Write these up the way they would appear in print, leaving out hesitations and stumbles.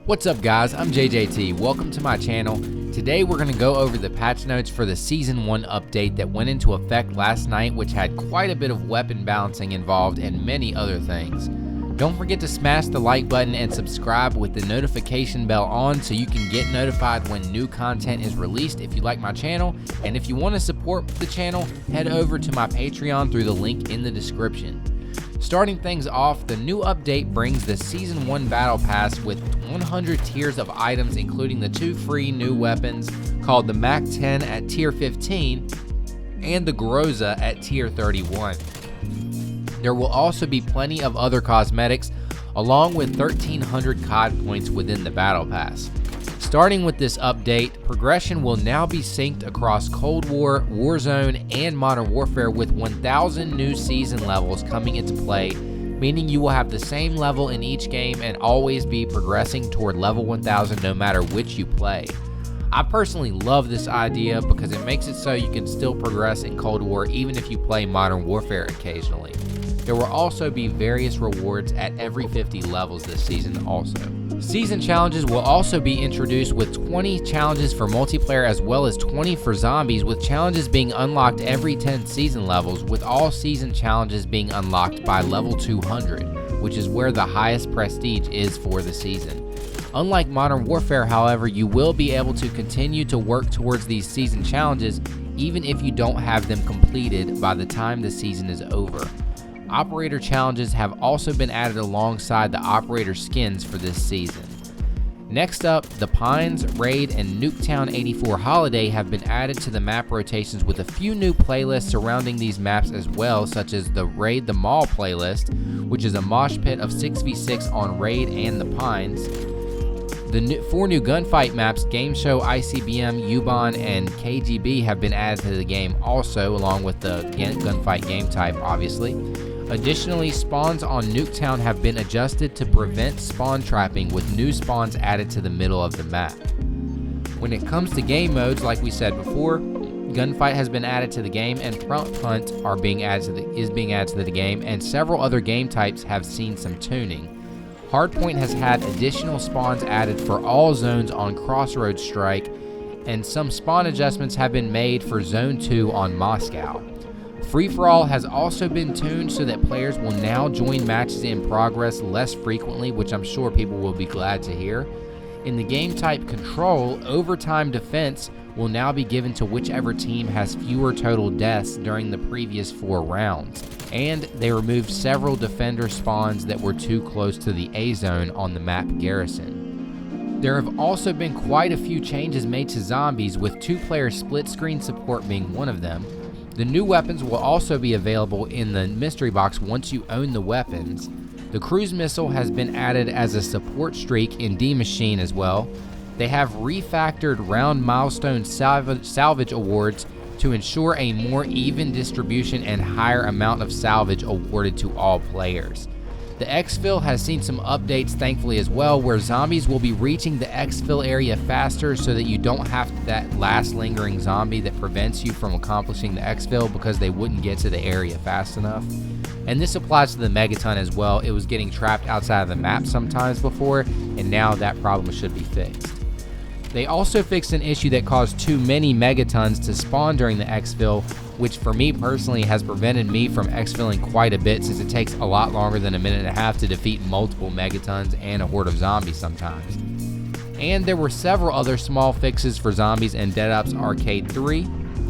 What's up guys, I'm JayJT. Welcome to my channel. Today we're going to go over the patch notes for the Season 1 update that went into effect last night, which had quite a bit of weapon balancing involved and many other things. Don't forget to smash the like button and subscribe with the notification bell on so you can get notified when new content is released if you like my channel. And if you want to support the channel, head over to my Patreon through the link in the description. Starting things off, the new update brings the Season 1 Battle Pass with 100 tiers of items, including the 2 free new weapons called the MAC-10 at tier 15 and the Groza at tier 31. There will also be plenty of other cosmetics, along with 1,300 COD points within the Battle Pass. Starting with this update, progression will now be synced across Cold War, Warzone, and Modern Warfare with 1,000 new season levels coming into play, meaning you will have the same level in each game and always be progressing toward level 1,000 no matter which you play. I personally love this idea because it makes it so you can still progress in Cold War even if you play Modern Warfare occasionally. There will also be various rewards at every 50 levels this season also. Season challenges will also be introduced with 20 challenges for multiplayer as well as 20 for zombies, with challenges being unlocked every 10 season levels, with all season challenges being unlocked by level 200, which is where the highest prestige is for the season. Unlike Modern Warfare, however, you will be able to continue to work towards these season challenges even if you don't have them completed by the time the season is over. Operator challenges have also been added alongside the operator skins for this season. Next up, the Pines, Raid, and Nuketown 84 Holiday have been added to the map rotations with a few new playlists surrounding these maps as well, such as the Raid the Mall playlist, which is a mosh pit of 6v6 on Raid and the Pines. The 4 new gunfight maps, Game Show, ICBM, U-Bahn, and KGB have been added to the game also, along with the gunfight game type, obviously. Additionally, spawns on Nuketown have been adjusted to prevent spawn trapping, with new spawns added to the middle of the map. When it comes to game modes, like we said before, Gunfight has been added to the game, and Front Hunt is being added to the game, and several other game types have seen some tuning. Hardpoint has had additional spawns added for all zones on Crossroads Strike, and some spawn adjustments have been made for Zone 2 on Moscow. Free-for-all has also been tuned so that players will now join matches in progress less frequently, which I'm sure people will be glad to hear. In the game type Control, overtime defense will now be given to whichever team has fewer total deaths during the previous 4 rounds. And they removed several defender spawns that were too close to the A zone on the map Garrison. There have also been quite a few changes made to zombies, with 2-player split screen support being one of them. The new weapons will also be available in the mystery box once you own the weapons. The cruise missile has been added as a support streak in D-Machine as well. They have refactored round milestone salvage awards to ensure a more even distribution and higher amount of salvage awarded to all players. The exfil has seen some updates thankfully as well, where zombies will be reaching the exfil area faster so that you don't have that last lingering zombie that prevents you from accomplishing the exfil because they wouldn't get to the area fast enough. And this applies to the Megaton as well. It was getting trapped outside of the map sometimes before, and now that problem should be fixed. They also fixed an issue that caused too many Megatons to spawn during the exfil, which for me personally has prevented me from exfilling quite a bit, since it takes a lot longer than a minute and a half to defeat multiple Megatons and a horde of zombies sometimes. And there were several other small fixes for zombies in Dead Ops Arcade 3,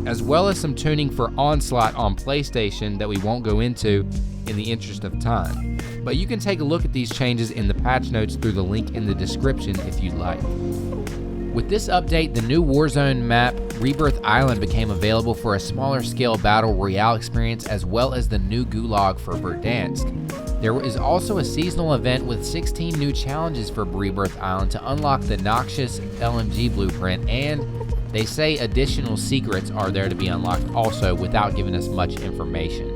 as well as some tuning for Onslaught on PlayStation that we won't go into in the interest of time. But you can take a look at these changes in the patch notes through the link in the description if you'd like. With this update, the new Warzone map, Rebirth Island, became available for a smaller scale battle royale experience, as well as the new Gulag for Verdansk. There is also a seasonal event with 16 new challenges for Rebirth Island to unlock the Noxious LMG blueprint, and they say additional secrets are there to be unlocked also, without giving us much information.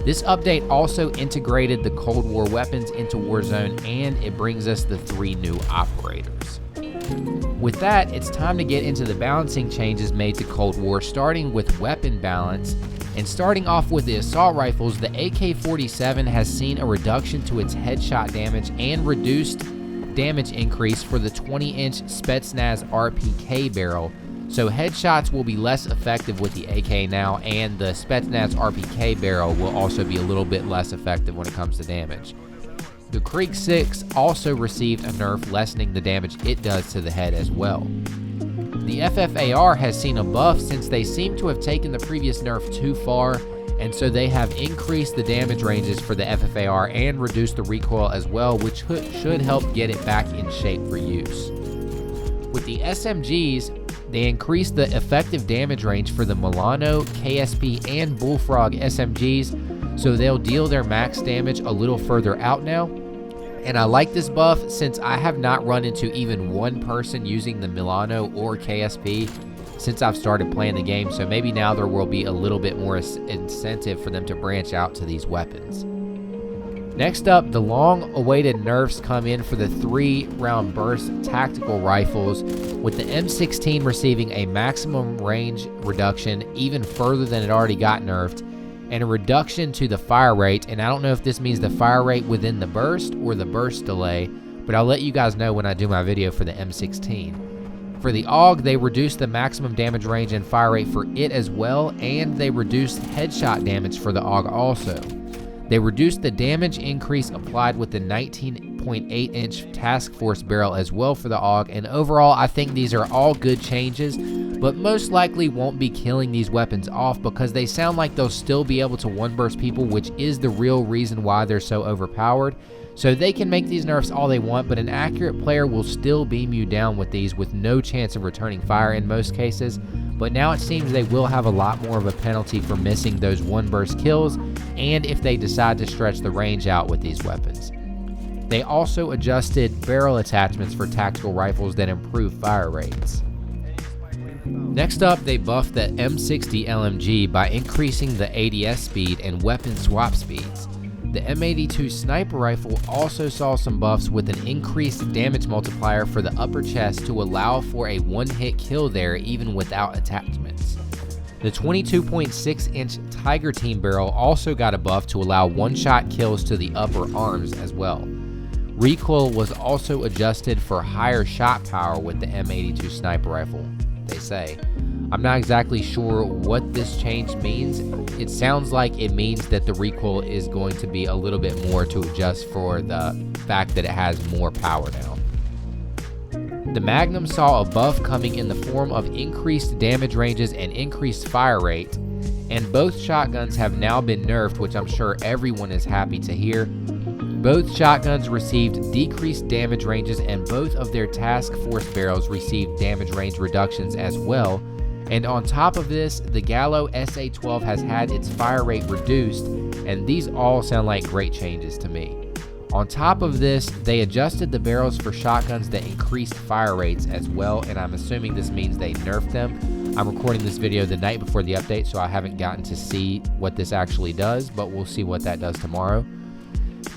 This update also integrated the Cold War weapons into Warzone, and it brings us the 3 new operators. With that, it's time to get into the balancing changes made to Cold War, starting with weapon balance. And starting off with the assault rifles, the AK-47 has seen a reduction to its headshot damage and reduced damage increase for the 20-inch Spetsnaz RPK barrel. So headshots will be less effective with the AK now, and the Spetsnaz RPK barrel will also be a little bit less effective when it comes to damage. The Krieg 6 also received a nerf, lessening the damage it does to the head as well. The FFAR has seen a buff since they seem to have taken the previous nerf too far, and so they have increased the damage ranges for the FFAR and reduced the recoil as well, which should help get it back in shape for use. With the SMGs, they increased the effective damage range for the Milano, KSP, and Bullfrog SMGs, so they'll deal their max damage a little further out now. And I like this buff since I have not run into even one person using the Milano or KSP since I've started playing the game, so maybe now there will be a little bit more incentive for them to branch out to these weapons. Next up, the long-awaited nerfs come in for the 3-round burst tactical rifles, with the M16 receiving a maximum range reduction even further than it already got nerfed, and a reduction to the fire rate. And I don't know if this means the fire rate within the burst or the burst delay, but I'll let you guys know when I do my video for the M16. For the Aug, they reduced the maximum damage range and fire rate for it as well, and they reduced headshot damage for the Aug also. They reduced the damage increase applied with the 19.8-inch Task Force barrel as well for the Aug, and overall I think these are all good changes, but most likely won't be killing these weapons off because they sound like they'll still be able to one-burst people, which is the real reason why they're so overpowered. So they can make these nerfs all they want, but an accurate player will still beam you down with these with no chance of returning fire in most cases. But now it seems they will have a lot more of a penalty for missing those one-burst kills, and if they decide to stretch the range out with these weapons. They also adjusted barrel attachments for tactical rifles that improve fire rates. Next up, they buffed the M60 LMG by increasing the ADS speed and weapon swap speeds. The M82 sniper rifle also saw some buffs with an increased damage multiplier for the upper chest to allow for a one-hit kill there even without attachments. The 22.6-inch Tiger Team barrel also got a buff to allow one-shot kills to the upper arms as well. Recoil was also adjusted for higher shot power with the M82 sniper rifle, they say. I'm not exactly sure what this change means. It sounds like it means that the recoil is going to be a little bit more to adjust for the fact that it has more power now. The Magnum saw a buff coming in the form of increased damage ranges and increased fire rate, and both shotguns have now been nerfed, which I'm sure everyone is happy to hear. Both shotguns received decreased damage ranges, and both of their Task Force barrels received damage range reductions as well. And on top of this, the Gallo SA-12 has had its fire rate reduced, and these all sound like great changes to me. On top of this, they adjusted the barrels for shotguns that increased fire rates as well, and I'm assuming this means they nerfed them. I'm recording this video the night before the update, so I haven't gotten to see what this actually does, but we'll see what that does tomorrow.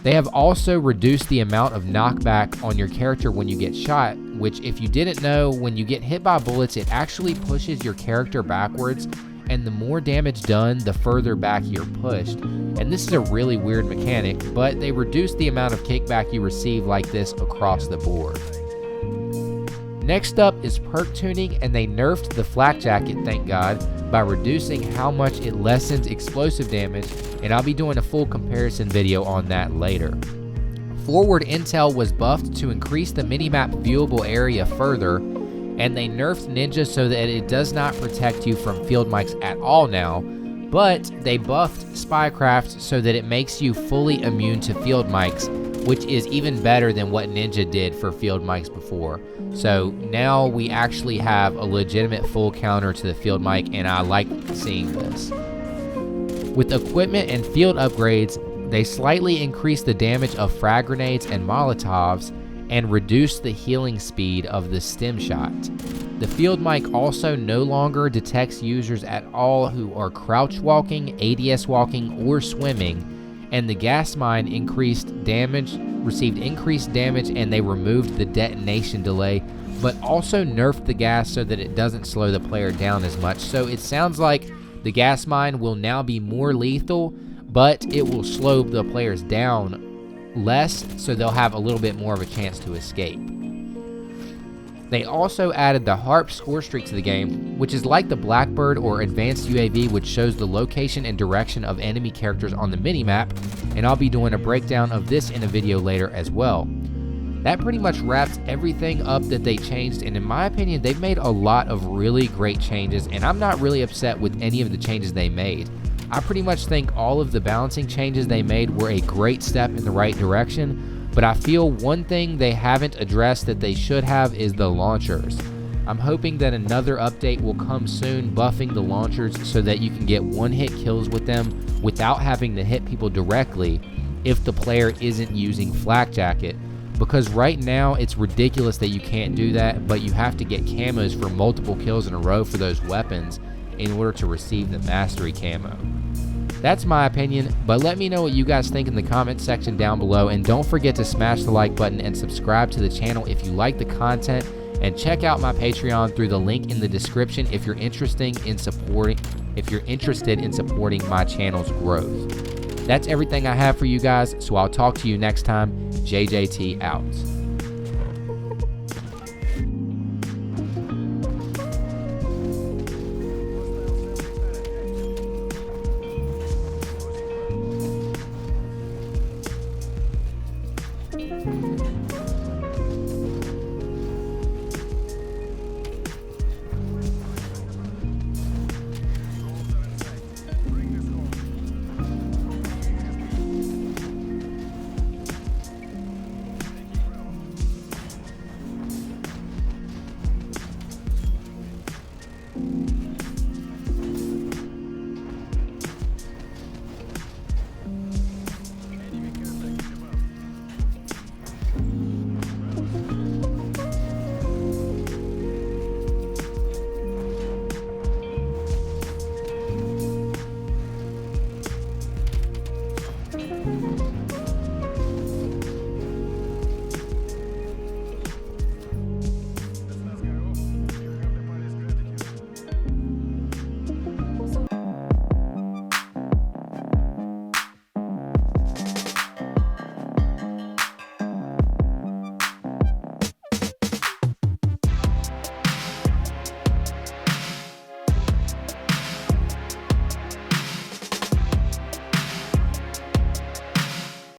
They have also reduced the amount of knockback on your character when you get shot, which, if you didn't know, when you get hit by bullets, it actually pushes your character backwards, and the more damage done, the further back you're pushed. And this is a really weird mechanic, but they reduced the amount of kickback you receive like this across the board. Next up is perk tuning, and they nerfed the flak jacket, thank God, by reducing how much it lessens explosive damage, and I'll be doing a full comparison video on that later. Forward intel was buffed to increase the minimap viewable area further, and they nerfed Ninja so that it does not protect you from field mics at all now, but they buffed Spycraft so that it makes you fully immune to field mics, which is even better than what Ninja did for field mics before. So now we actually have a legitimate full counter to the field mic, and I like seeing this. With equipment and field upgrades, they slightly increased the damage of frag grenades and Molotovs and reduced the healing speed of the stem shot. The field mic also no longer detects users at all who are crouch walking, ADS walking, or swimming, and the gas mine received increased damage, and they removed the detonation delay, but also nerfed the gas so that it doesn't slow the player down as much. So it sounds like the gas mine will now be more lethal, but it will slow the players down less, so they'll have a little bit more of a chance to escape. They also added the HARP score streak to the game, which is like the Blackbird or advanced UAV, which shows the location and direction of enemy characters on the minimap, and I'll be doing a breakdown of this in a video later as well. That pretty much wraps everything up that they changed, and in my opinion, they've made a lot of really great changes, and I'm not really upset with any of the changes they made. I pretty much think all of the balancing changes they made were a great step in the right direction, but I feel one thing they haven't addressed that they should have is the launchers. I'm hoping that another update will come soon buffing the launchers so that you can get one-hit kills with them without having to hit people directly if the player isn't using Flak Jacket, because right now it's ridiculous that you can't do that, but you have to get camos for multiple kills in a row for those weapons in order to receive the mastery camo. That's my opinion, but let me know what you guys think in the comment section down below, and don't forget to smash the like button and subscribe to the channel if you like the content, and check out my Patreon through the link in the description if you're interested in supporting my channel's growth. That's everything I have for you guys, so I'll talk to you next time. JayJT out.